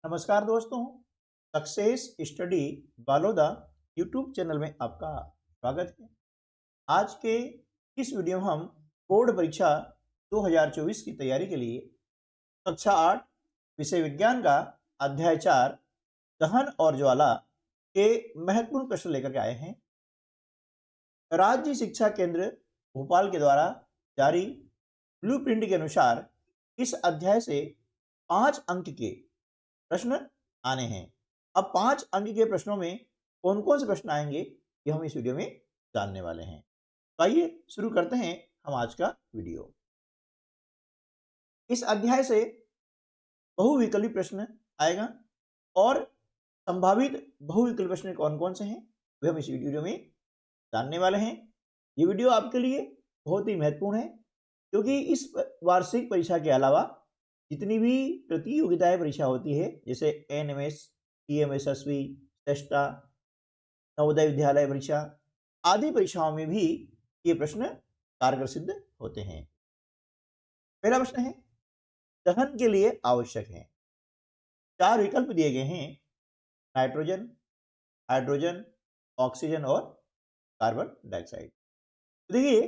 नमस्कार दोस्तों। Success study Baloda YouTube channel में आपका स्वागत है। आज के इस वीडियो में हम बोर्ड परीक्षा 2024 की तैयारी के लिए कक्षा 8 विषय विज्ञान का अध्याय 4 दहन और ज्वाला के महत्वपूर्ण प्रश्न लेकर के आए हैं। राज्य शिक्षा केंद्र भोपाल के द्वारा जारी ब्लूप्रिंट के अनुसार इस अध्याय से 5 अंक के प्रश्न आने हैं। अब 5 अंक के प्रश्नों में कौन कौन से प्रश्न आएंगे ये हम इस वीडियो में जानने वाले हैं। तो आइए शुरू करते हैं हम आज का वीडियो। इस अध्याय से बहुविकल्पी प्रश्न आएगा और संभावित बहुविकल्पी प्रश्न कौन कौन से हैं वे हम इस वीडियो में जानने वाले हैं। ये वीडियो आपके लिए बहुत ही महत्वपूर्ण है क्योंकि इस वार्षिक परीक्षा के अलावा जितनी भी प्रतियोगिताएं परीक्षा होती है जैसे एनएमएस, टीएमएसएसबी, टेस्टा, नवोदय विद्यालय परीक्षा आदि परीक्षाओं में भी ये प्रश्न कारगर सिद्ध होते हैं। पहला प्रश्न है दहन के लिए आवश्यक है। 4 विकल्प दिए गए हैं, नाइट्रोजन, हाइड्रोजन, ऑक्सीजन और कार्बन डाइऑक्साइड। तो देखिए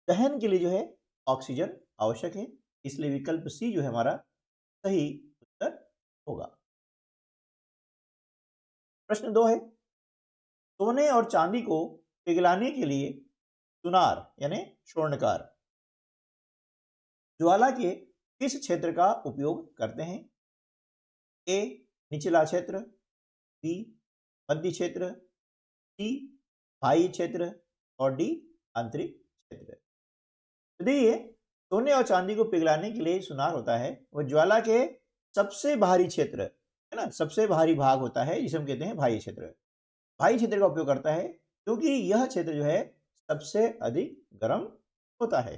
दहन के लिए जो है ऑक्सीजन आवश्यक है, इसलिए विकल्प सी जो है हमारा सही उत्तर होगा। प्रश्न 2 है सोने और चांदी को पिघलाने के लिए सुनार यानी स्वर्णकार ज्वाला के किस क्षेत्र का उपयोग करते हैं? ए निचला क्षेत्र, बी मध्य क्षेत्र, सी बाह्य क्षेत्र और डी आंतरिक क्षेत्र। तो देखिए सोने और चांदी को पिघलाने के लिए सुनार होता है वो ज्वाला के सबसे बाहरी क्षेत्र है ना, सबसे बाहरी भाग होता है जिसे हम कहते हैं बाह्य क्षेत्र। बाह्य क्षेत्र का उपयोग करता है क्योंकि यह क्षेत्र जो है सबसे अधिक गर्म होता है।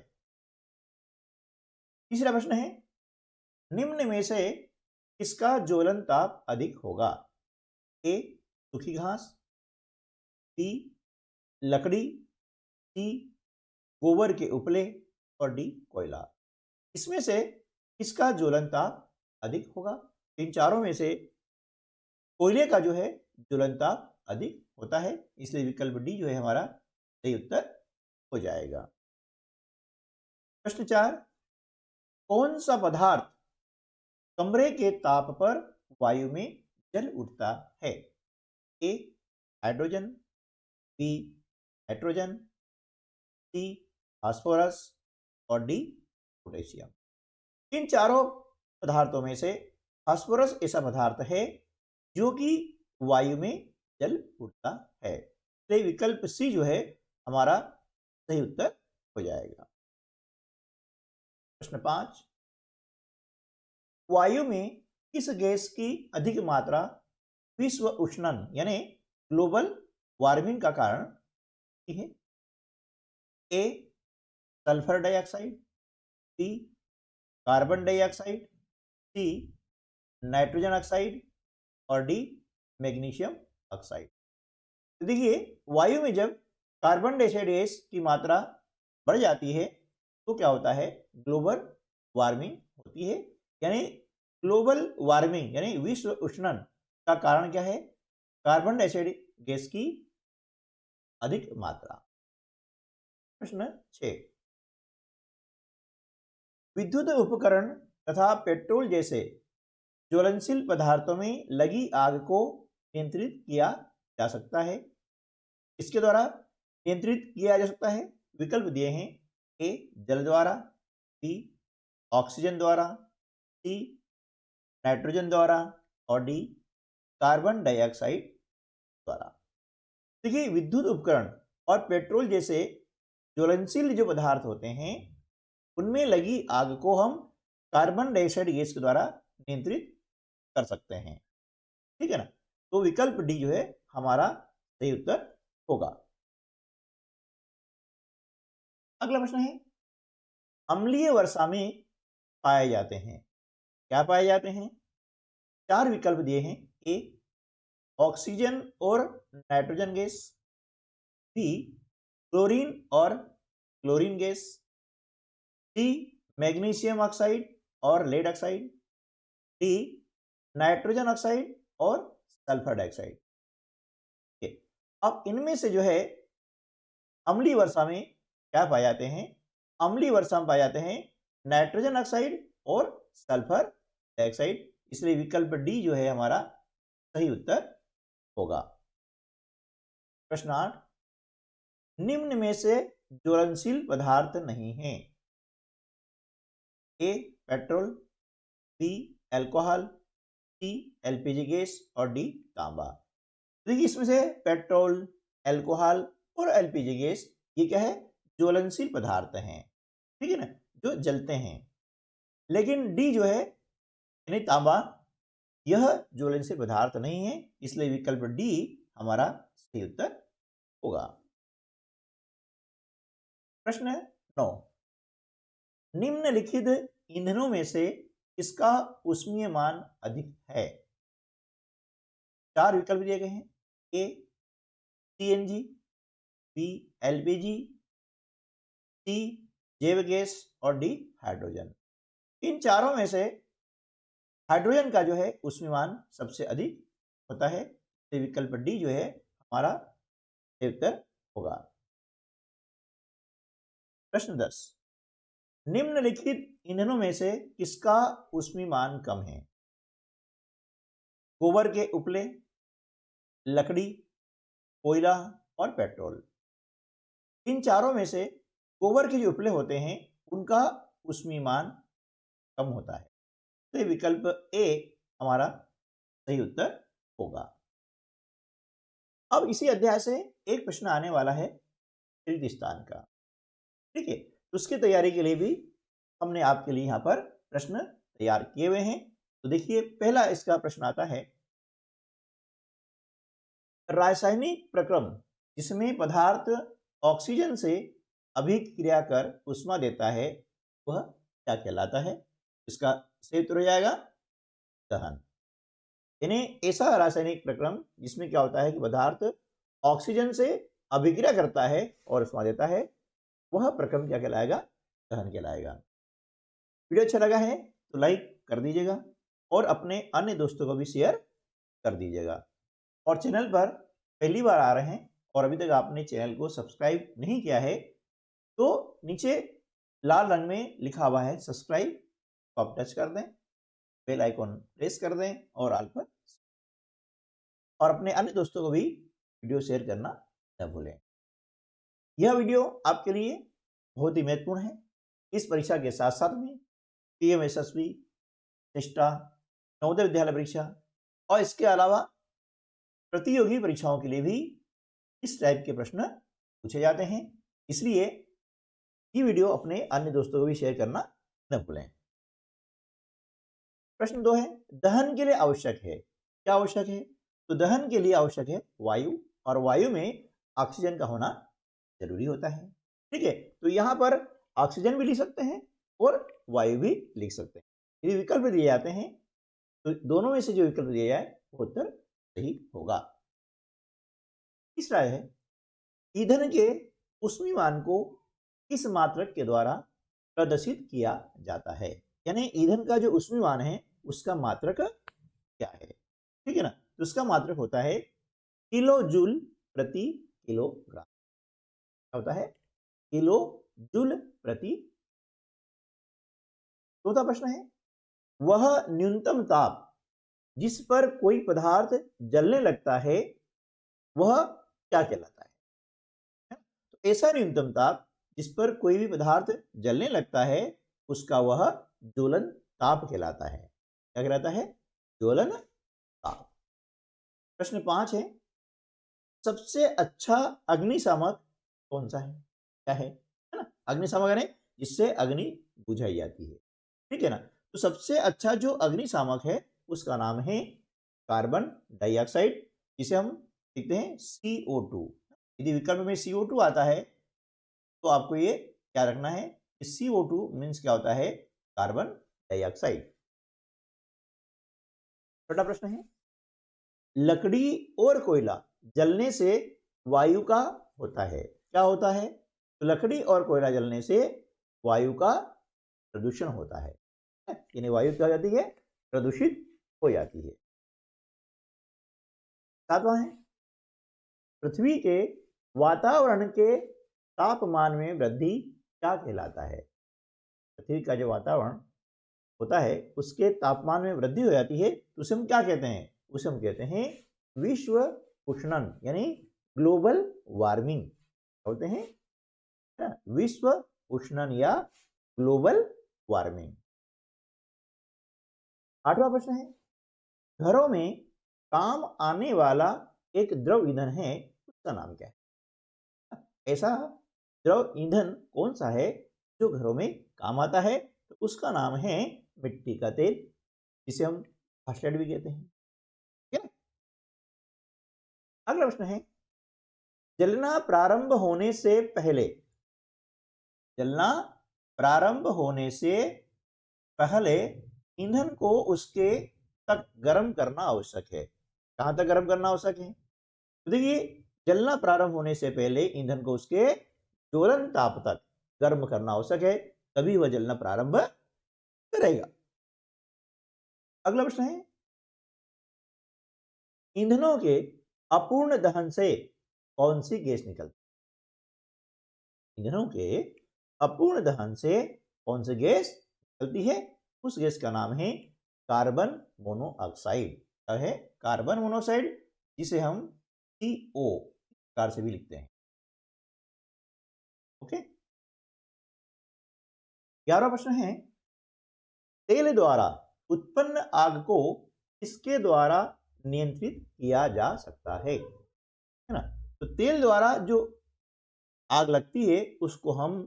तीसरा प्रश्न है निम्न में से किसका ज्वलन ताप अधिक होगा? ए सूखी घास, बी लकड़ी, सी गोबर के उपले और डी कोयला। इसमें से किसका ज्वलन ताप अधिक होगा? इन चारों में से कोयले का जो है ज्वलन ताप अधिक होता है, इसलिए विकल्प डी जो है हमारा सही उत्तर हो जाएगा। प्रश्न 4 कौन सा पदार्थ कमरे के ताप पर वायु में जल उठता है? ए हाइड्रोजन, बी नाइट्रोजन, सी फास्फोरस और डी पोटेशियम। इन चारों पदार्थों में से फास्फोरस ऐसा पदार्थ है जो कि वायु में जल उठता है, तो विकल्प सी जो है हमारा सही उत्तर हो जाएगा। प्रश्न 5 वायु में किस गैस की अधिक मात्रा विश्व उष्णन यानी ग्लोबल वार्मिंग का कारण है? A sulphur dioxide, B carbon dioxide, C nitrogen oxide और डी मैग्नीशियम ऑक्साइड। तो देखिए वायु में जब कार्बन डाइऑक्साइड गैस की मात्रा बढ़ जाती है तो क्या होता है? ग्लोबल वार्मिंग होती है, यानी ग्लोबल वार्मिंग यानी विश्व उष्णन का कारण क्या है? कार्बन डाइऑक्साइड गैस की अधिक मात्रा। प्रश्न 6 विद्युत उपकरण तथा पेट्रोल जैसे ज्वलनशील पदार्थों में लगी आग को नियंत्रित किया जा सकता है। इसके द्वारा नियंत्रित किया जा सकता है। विकल्प दिए हैं, ए जल द्वारा, बी ऑक्सीजन द्वारा, सी नाइट्रोजन द्वारा और डी कार्बन डाइऑक्साइड द्वारा। देखिए विद्युत उपकरण और पेट्रोल जैसे ज्वलनशील जो पदार्थ होते हैं उनमें लगी आग को हम कार्बन डाइऑक्साइड गैस के द्वारा नियंत्रित कर सकते हैं, ठीक है ना। तो विकल्प डी जो है हमारा सही उत्तर होगा। अगला प्रश्न है अम्लीय वर्षा में पाए जाते हैं, क्या पाए जाते हैं? 4 विकल्प दिए हैं, ए ऑक्सीजन और नाइट्रोजन गैस, बी क्लोरीन और chlorine gas, C magnesium oxide और lead oxide, D nitrogen oxide और सल्फर डाइऑक्साइड। अब इनमें से जो है अम्लीय वर्षा में क्या पाए जाते हैं? अम्लीय वर्षा में पाए जाते हैं नाइट्रोजन ऑक्साइड और सल्फर डाइऑक्साइड। इसलिए विकल्प डी जो है हमारा सही उत्तर होगा। प्रश्न 8, निम्न में से ज्वलनशील पदार्थ नहीं है। ए पेट्रोल, बी अल्कोहल, सी एलपीजी गैस और डी तांबा। देखिए इसमें से पेट्रोल, अल्कोहल और एलपीजी गैस ये क्या है? ज्वलनशील पदार्थ हैं, ठीक है ना, जो जलते हैं। लेकिन डी जो है यानी तांबा, यह ज्वलनशील पदार्थ नहीं है, इसलिए विकल्प डी हमारा सही उत्तर होगा। प्रश्न 9, निम्नलिखित ईंधनों में से किसका ऊष्मीय मान अधिक है? 4 विकल्प दिए गए हैं। ए सीएनजी, बी एलपीजी, सी जैव गैस और डी हाइड्रोजन। इन चारों में से हाइड्रोजन का जो है ऊष्मीय मान सबसे अधिक होता है, तो विकल्प डी जो है हमारा सही उत्तर होगा। प्रश्न 10, निम्नलिखित ईंधनों में से किसका ऊष्मीय मान कम है? गोबर के उपले, लकड़ी, कोयला और पेट्रोल। इन चारों में से गोबर के जो उपले होते हैं उनका ऊष्मीय मान कम होता है, तो ये विकल्प ए हमारा सही उत्तर होगा। अब इसी अध्याय से एक प्रश्न आने वाला है किर्गिस्तान का, ठीक है, तो उसकी तैयारी के लिए भी हमने आपके लिए यहाँ पर प्रश्न तैयार किए हुए हैं। तो देखिए पहला इसका प्रश्न आता है, रासायनिक प्रक्रम जिसमें पदार्थ ऑक्सीजन से अभिक्रिया कर ऊष्मा देता है वह क्या कहलाता है? इसका सही उत्तर हो जाएगा दहन। यानी ऐसा रासायनिक प्रक्रम जिसमें क्या होता है कि पदार्थ ऑक्सीजन से अभिक्रिया करता है और ऊष्मा देता है, वह प्रक्रम क्या कहलाएगा? दहन कहलाएगा। वीडियो अच्छा लगा है तो लाइक कर दीजिएगा और अपने अन्य दोस्तों को भी शेयर कर दीजिएगा। और चैनल पर पहली बार आ रहे हैं और अभी तक आपने चैनल को सब्सक्राइब नहीं किया है तो नीचे लाल रंग में लिखा हुआ है सब्सक्राइब, तो आप टच कर दें, बेल आइकॉन प्रेस कर दें और ऑल पर, और अपने अन्य दोस्तों को भी वीडियो शेयर करना न भूलें। यह वीडियो आपके लिए बहुत ही महत्वपूर्ण है। इस परीक्षा के साथ साथ में पीएम यशस्वी, निष्ठा, नवोदय विद्यालय परीक्षा और इसके अलावा प्रतियोगी परीक्षाओं के लिए भी इस टाइप के प्रश्न पूछे जाते हैं, इसलिए ये वीडियो अपने अन्य दोस्तों को भी शेयर करना न भूलें। प्रश्न 2 है, दहन के लिए आवश्यक है। क्या आवश्यक है? तो दहन के लिए आवश्यक है वायु, और वायु में ऑक्सीजन का होना जरूरी होता है, ठीक है। तो यहाँ पर ऑक्सीजन भी लिख सकते हैं और वायु भी लिख सकते हैं। यदि विकल्प दिए जाते हैं तो दोनों में से जो विकल्प दिया जाए वो उत्तर सही होगा। तीसरा है, ईंधन के ऊष्मीय मान को किस मात्रक के द्वारा प्रदर्शित किया जाता है? यानी ईंधन का जो ऊष्मीय मान है उसका मात्रक क्या है, ठीक है ना। तो उसका मात्रक होता है किलो जूल प्रति किलोग्राम। क्या होता है? किलो जूल प्रति। चौथा प्रश्न है, वह न्यूनतम ताप जिस पर कोई पदार्थ जलने लगता है वह क्या कहलाता है? तो ऐसा न्यूनतम ताप जिस पर कोई भी पदार्थ जलने लगता है उसका वह ज्वलन ताप कहलाता है। क्या कहलाता है? ज्वलन ताप। प्रश्न 5 है, सबसे अच्छा अग्निशामक कौन सा है? क्या है ना, अग्निशामक यानी जिससे अग्नि बुझाई जाती है, ठीक है ना। तो सबसे अच्छा जो अग्निशामक है उसका नाम है कार्बन डाइऑक्साइड, जिसे हम लिखते हैं CO2। यदि विकल्प में CO2 आता है तो आपको ये क्या रखना है कि CO2 मीन्स क्या होता है? Carbon dioxide. छोटा प्रश्न है, लकड़ी और कोयला जलने से वायु का होता है। क्या होता है? तो लकड़ी और कोयला जलने से वायु का प्रदूषण होता है, यानी वायु क्या हो जाती है? प्रदूषित हो जाती है। सातवां है, पृथ्वी के वातावरण के तापमान में वृद्धि क्या कहलाता है? पृथ्वी का जो वातावरण होता है उसके तापमान में वृद्धि हो जाती है तो उसे हम क्या कहते हैं? उसे हम कहते हैं विश्व उष्णन, यानी ग्लोबल वार्मिंग बोलते हैं, है ना? विश्व उष्णन या ग्लोबल वार्मिंग। आठवां प्रश्न है, घरों में काम आने वाला एक द्रव ईंधन है, उसका नाम क्या है? ऐसा द्रव ईंधन कौन सा है जो घरों में काम आता है? तो उसका नाम है मिट्टी का तेल, जिसे हम फर्स्ट भी कहते हैं। ठीक है? अगला प्रश्न है, जलना प्रारंभ होने से पहले, जलना प्रारंभ होने से पहले ईंधन को उसके तक गर्म करना आवश्यक है। कहां तक गर्म करना आवश्यक है? तो देखिए, जलना प्रारंभ होने से पहले ईंधन को उसके ज्वलन ताप तक गर्म करना आवश्यक है, तभी वह जलना प्रारंभ करेगा। अगला प्रश्न है, ईंधनों के अपूर्ण दहन से कौन सी गैस निकलती है? ईंधनों के अपूर्ण दहन से कौन सी गैस निकलती है? उस गैस का नाम है कार्बन मोनोऑक्साइड। क्या है? कार्बन मोनोऑक्साइड, जिसे हम CO कार से भी लिखते हैं। ओके। 11वां प्रश्न है, तेल द्वारा उत्पन्न आग को किसके द्वारा नियंत्रित किया जा सकता है ना? तो तेल द्वारा जो आग लगती है उसको हम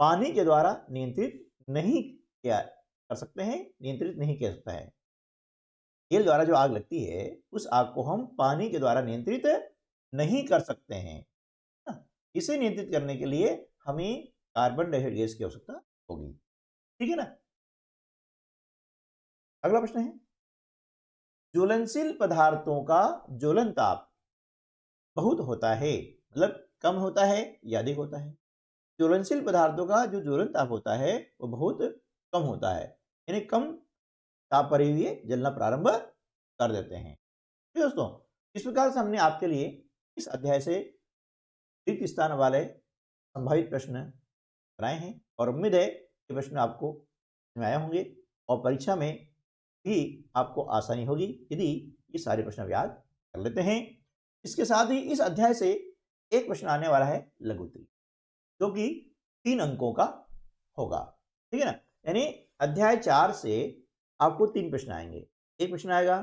पानी के द्वारा नियंत्रित नहीं किया कर सकते हैं, नियंत्रित नहीं किया सकता है। तेल द्वारा जो आग लगती है उस आग को हम पानी के द्वारा नियंत्रित नहीं कर सकते हैं ना? इसे नियंत्रित करने के लिए हमें कार्बन डाइऑक्साइड गैस की आवश्यकता होगी। ठीक है ना? अगला प्रश्न है, ज्वलनशील पदार्थों का ज्वलन ताप बहुत होता है, मतलब कम होता है या अधिक होता है? ज्वलनशील पदार्थों का जो ज्वलन ताप होता है वो बहुत कम होता है, यानी कम ताप पर ही ये जलना प्रारंभ कर देते हैं। तो दोस्तों, इस प्रकार से हमने आपके लिए इस अध्याय से रिक्त स्थान वाले संभावित प्रश्न बनाए हैं और उम्मीद है कि प्रश्न आपको समझ में आए होंगे और परीक्षा में भी आपको आसानी होगी यदि ये सारे प्रश्न याद कर लेते हैं। इसके साथ ही इस अध्याय से एक प्रश्न आने वाला है लघु उत्तरी, जो कि 3 अंकों का होगा। ठीक है ना? यानी अध्याय 4 से आपको 3 प्रश्न आएंगे। एक प्रश्न आएगा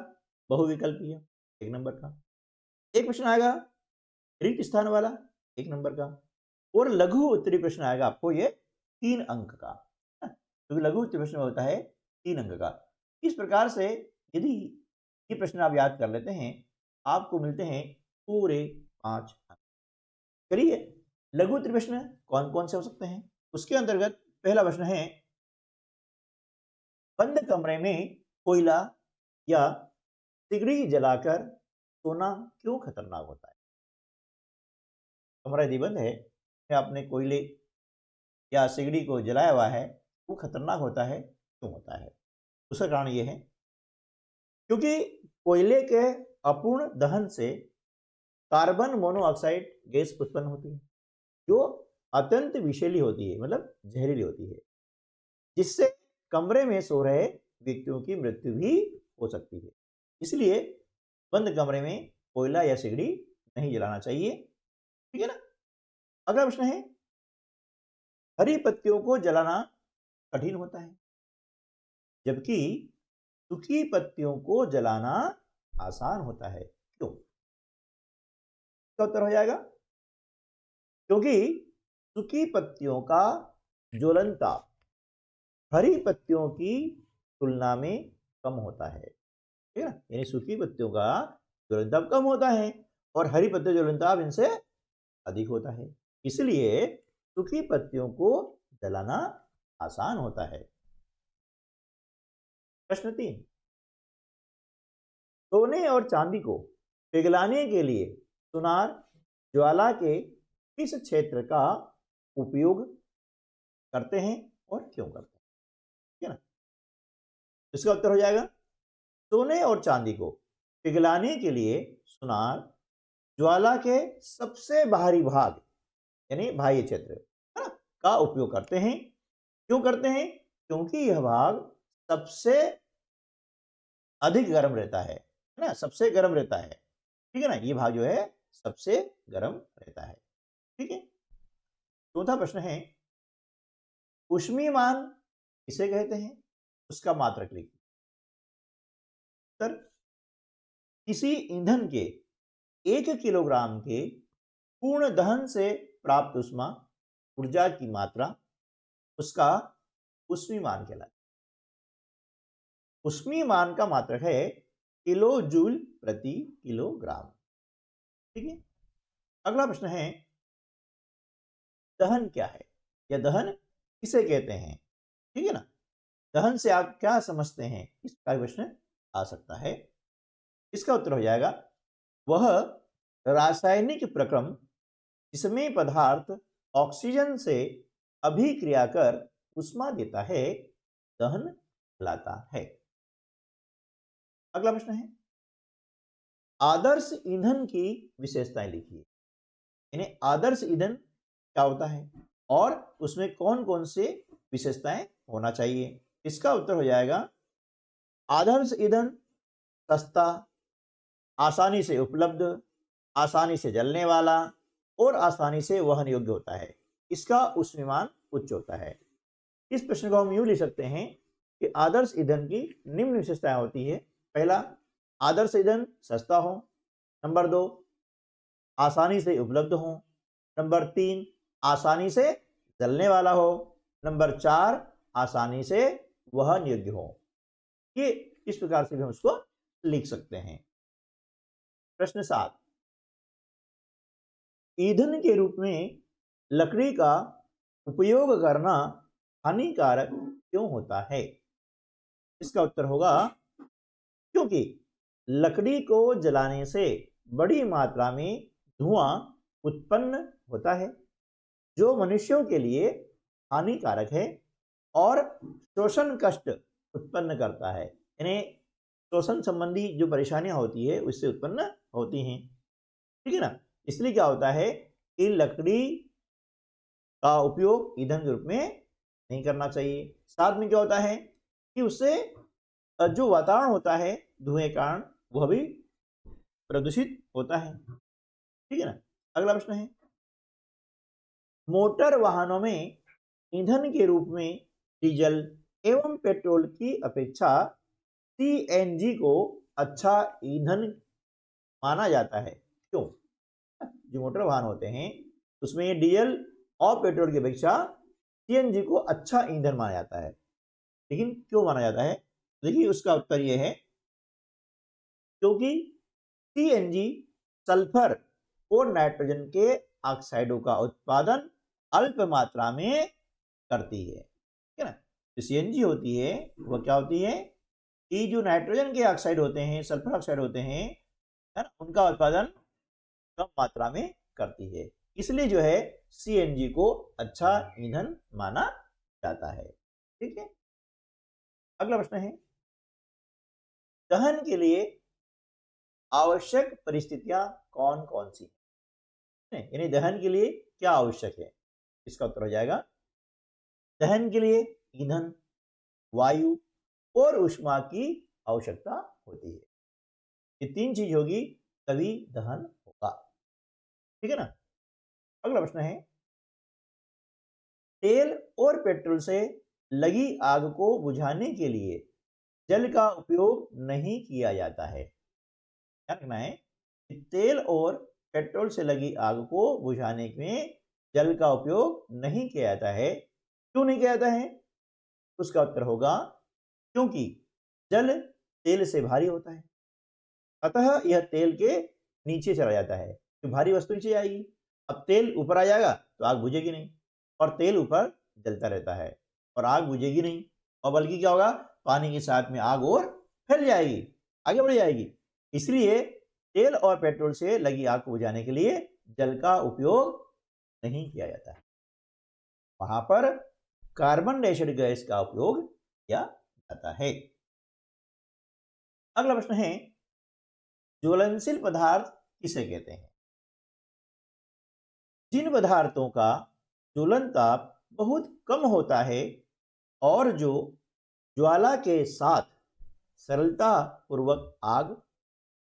बहुविकल्पीय 1 नंबर का, एक प्रश्न आएगा रिक्त स्थान वाला 1 नंबर का, और लघु उत्तरी प्रश्न आएगा आपको ये 3 अंक का। क्योंकि लघु उत्तरी प्रश्न होता है 3 अंक का। इस प्रकार से यदि ये प्रश्न आप याद कर लेते हैं आपको मिलते हैं पूरे 5 अंक। चलिए, लघु उत्तरी प्रश्न कौन कौन से हो सकते हैं उसके अंतर्गत पहला प्रश्न है, बंद कमरे में कोयला या सिगड़ी जलाकर सोना क्यों खतरनाक होता है? कमरा यदि बंद है, आपने कोयले या सिगड़ी को जलाया हुआ है, वो खतरनाक होता है, क्यों होता है? दूसरा कारण ये है क्योंकि कोयले के अपूर्ण दहन से कार्बन मोनोऑक्साइड गैस उत्पन्न होती है जो अत्यंत विषैली होती है, मतलब जहरीली होती है, जिससे कमरे में सो रहे व्यक्तियों की मृत्यु भी हो सकती है। इसलिए बंद कमरे में कोयला या सिगड़ी नहीं जलाना चाहिए। ठीक है ना? अगला प्रश्न है, हरी पत्तियों को जलाना कठिन होता है जबकि सूखी पत्तियों को जलाना आसान होता है, क्यों? इसका उत्तर हो जाएगा क्योंकि सूखी पत्तियों का ज्वलन ताप हरी पत्तियों की तुलना में कम होता है। ठीक है ना? यानी सूखी पत्तियों का ज्वलन ताप कम होता है और हरी पत्तियों ज्वलन ताप इनसे अधिक होता है, इसलिए सूखी पत्तियों को जलाना आसान होता है। प्रश्न 3, सोने और चांदी को पिघलाने के लिए सुनार ज्वाला के किस क्षेत्र का उपयोग करते हैं और क्यों करते हैं? ठीक है ना? इसका उत्तर हो जाएगा सोने और चांदी को पिघलाने के लिए सुनार ज्वाला के सबसे बाहरी भाग यानी बाह्य क्षेत्र है ना का उपयोग करते हैं। क्यों करते हैं? क्योंकि यह भाग सबसे अधिक गर्म रहता है ना, सबसे गर्म रहता है। ठीक है ना, ये भाग जो है सबसे गर्म रहता है। ठीक है। चौथा प्रश्न है, ऊष्मीयमान किसे कहते हैं? उसका मात्रक लिखिए। सर, किसी ईंधन के 1 किलोग्राम के पूर्ण दहन से प्राप्त ऊष्मा ऊर्जा की मात्रा उसका ऊष्मीयमान कहलाता है। ऊष्मीयमान का मात्रक है किलो जूल प्रति किलोग्राम। ठीक है। अगला प्रश्न है, दहन क्या है या दहन किसे कहते हैं? ठीक है ना, दहन से आप क्या समझते हैं, इस का प्रश्न आ सकता है। इसका उत्तर हो जाएगा, वह रासायनिक प्रक्रम जिसमें पदार्थ ऑक्सीजन से अभिक्रिया कर ऊष्मा देता है, दहन कहलाता है। अगला प्रश्न है, आदर्श ईंधन की विशेषताएं लिखिए। यानी आदर्श ईंधन क्या होता है और उसमें कौन कौन से विशेषताएं होना चाहिए? इसका उत्तर हो जाएगा, आदर्श ईंधन सस्ता, आसानी से उपलब्ध, आसानी से जलने वाला और आसानी से वहन योग्य होता है। इसका ऊष्मीयमान उच्च होता है। इस प्रश्न को हम यूं लिख सकते हैं कि आदर्श ईंधन की निम्न विशेषताएं होती है। पहला, आदर्श ईंधन सस्ता हो। नंबर 2, आसानी से उपलब्ध हो। नंबर 3, आसानी से जलने वाला हो। नंबर 4, आसानी से वहन योग्य हो। ये इस प्रकार से भी हम उसको लिख सकते हैं। प्रश्न 7, ईंधन के रूप में लकड़ी का उपयोग करना हानिकारक क्यों होता है? इसका उत्तर होगा, क्योंकि लकड़ी को जलाने से बड़ी मात्रा में धुआं उत्पन्न होता है जो मनुष्यों के लिए हानिकारक है और शोषण कष्ट उत्पन्न करता है। यानी शोषण संबंधी जो परेशानियां होती है उससे उत्पन्न होती हैं। ठीक है ना, इसलिए क्या होता है कि लकड़ी का उपयोग ईंधन के रूप में नहीं करना चाहिए। साथ में क्या होता है कि उससे जो वातावरण होता है धुएं के कारण वह भी प्रदूषित होता है। ठीक है ना। अगला प्रश्न है, मोटर वाहनों में ईंधन के रूप में डीजल एवं पेट्रोल की अपेक्षा सीएनजी को अच्छा ईंधन माना जाता है। क्यों? जो मोटर वाहन होते हैं उसमें डीजल और पेट्रोल की अपेक्षा सीएनजी को अच्छा ईंधन माना जाता है। लेकिन क्यों माना जाता है? देखिए, उसका उत्तर यह है, क्योंकि सीएनजी सल्फर और नाइट्रोजन के ऑक्साइडों का उत्पादन अल्प मात्रा में करती है। ठीक है ना। जो सीएनजी होती है वह क्या होती है कि जो नाइट्रोजन के ऑक्साइड होते हैं, सल्फर ऑक्साइड होते हैं, है ना, उनका उत्पादन कम मात्रा में करती है। इसलिए जो है सीएनजी को अच्छा ईंधन माना जाता है। ठीक है। अगला प्रश्न है, दहन के लिए आवश्यक परिस्थितियां कौन कौन सी हैं? यानी दहन के लिए क्या आवश्यक है? इसका उत्तर हो जाएगा, दहन के लिए ईंधन, वायु और ऊष्मा की आवश्यकता होती है। ये 3 चीज होगी तभी दहन होगा। ठीक है ना। अगला प्रश्न है, तेल और पेट्रोल से लगी आग को बुझाने के लिए जल का उपयोग नहीं किया जाता है। क्या कहना है कि तेल और पेट्रोल से लगी आग को बुझाने में जल का उपयोग नहीं किया जाता है। क्यों नहीं किया जाता है? उसका उत्तर होगा, क्योंकि जल तेल से भारी होता है, अतः यह तेल के नीचे चला जाता है। तो भारी वस्तु नीचे जाएगी, अब तेल ऊपर आ जाएगा तो आग बुझेगी नहीं, और तेल ऊपर जलता रहता है और आग बुझेगी नहीं, और बल्कि क्या होगा, पानी के साथ में आग और फैल जाएगी, आगे बढ़ जाएगी। इसलिए तेल और पेट्रोल से लगी आग को बुझाने के लिए जल का उपयोग नहीं किया जाता है। वहां पर कार्बन डाइऑक्साइड गैस का उपयोग किया जाता है। अगला प्रश्न है, ज्वलनशील पदार्थ किसे कहते हैं? जिन पदार्थों का ज्वलन ताप बहुत कम होता है और जो ज्वाला के साथ सरलता पूर्वक आग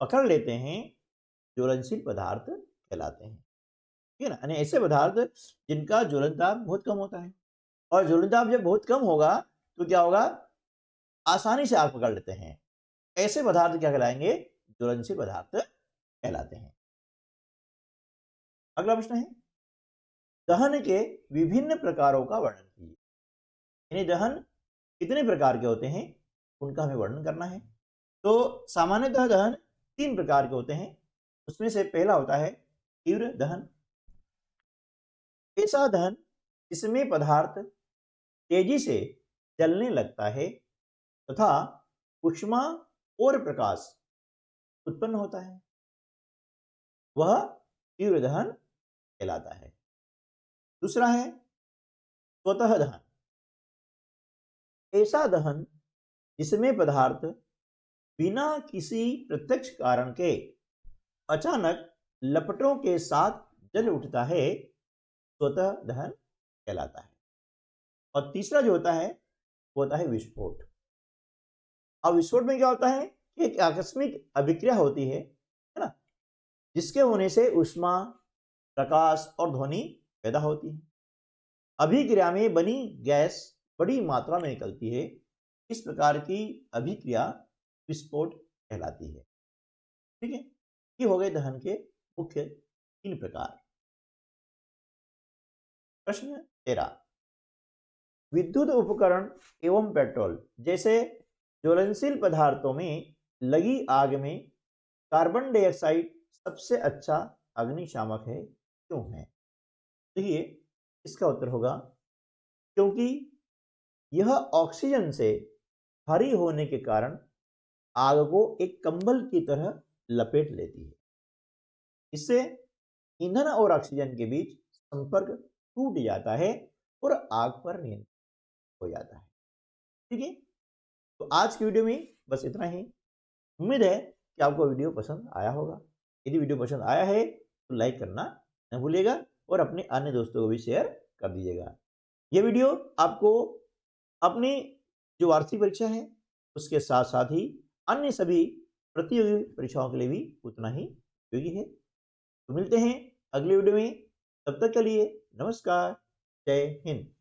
पकड़ लेते हैं, ज्वलनशील पदार्थ कहलाते हैं। ठीक है ना, यानी ऐसे पदार्थ जिनका ज्वलन ताप बहुत कम होता है, और ज्वलन ताप जब बहुत कम होगा तो क्या होगा, आसानी से आग पकड़ लेते हैं, ऐसे पदार्थ क्या कहलाएंगे? ज्वलनशील पदार्थ कहलाते हैं। अगला प्रश्न है, दहन के विभिन्न प्रकारों का वर्णन कीजिए। यानी दहन कितने प्रकार के होते हैं, उनका हमें वर्णन करना है। तो सामान्यतः दहन 3 प्रकार के होते हैं। उसमें से पहला होता है तीव्र दहन। ऐसा दहन जिसमें पदार्थ तेजी से जलने लगता है तथा ऊष्मा और प्रकाश उत्पन्न होता है, वह तीव्र दहन कहलाता है। दूसरा है स्वतः दहन। ऐसा दहन जिसमें पदार्थ बिना किसी प्रत्यक्ष कारण के अचानक लपटों के साथ जल उठता है, स्वतः दहन कहलाता है। और तीसरा जो होता है वो होता है विस्फोट। अब विस्फोट में क्या होता है कि एक आकस्मिक अभिक्रिया होती है ना, जिसके होने से ऊष्मा, प्रकाश और ध्वनि पैदा होती है। अभिक्रिया में बनी गैस बड़ी मात्रा में निकलती है। इस प्रकार की अभिक्रिया विस्फोट कहलाती है। ठीक है, ये हो गए दहन के मुख्य 3 प्रकार। प्रश्न 13, विद्युत उपकरण एवं पेट्रोल जैसे ज्वलनशील पदार्थों में लगी आग में कार्बन डाइऑक्साइड सबसे अच्छा अग्निशामक है, क्यों है? देखिए, इसका उत्तर होगा क्योंकि यह ऑक्सीजन से भारी होने के कारण आग को एक कंबल की तरह लपेट लेती है। इससे ईंधन और ऑक्सीजन के बीच संपर्क टूट जाता है और आग पर नियंत्रण हो जाता है। ठीक है, तो आज की वीडियो में बस इतना ही। उम्मीद है कि आपको वीडियो पसंद आया होगा। यदि वीडियो पसंद आया है तो लाइक करना न भूलिएगा और अपने अन्य दोस्तों को भी शेयर कर दीजिएगा। ये वीडियो आपको अपनी जो वार्षिक परीक्षा है उसके साथ साथ ही अन्य सभी प्रतियोगी परीक्षाओं के लिए भी उतना ही उपयोगी है। तो मिलते हैं अगले वीडियो में, तब तक के लिए नमस्कार, जय हिंद।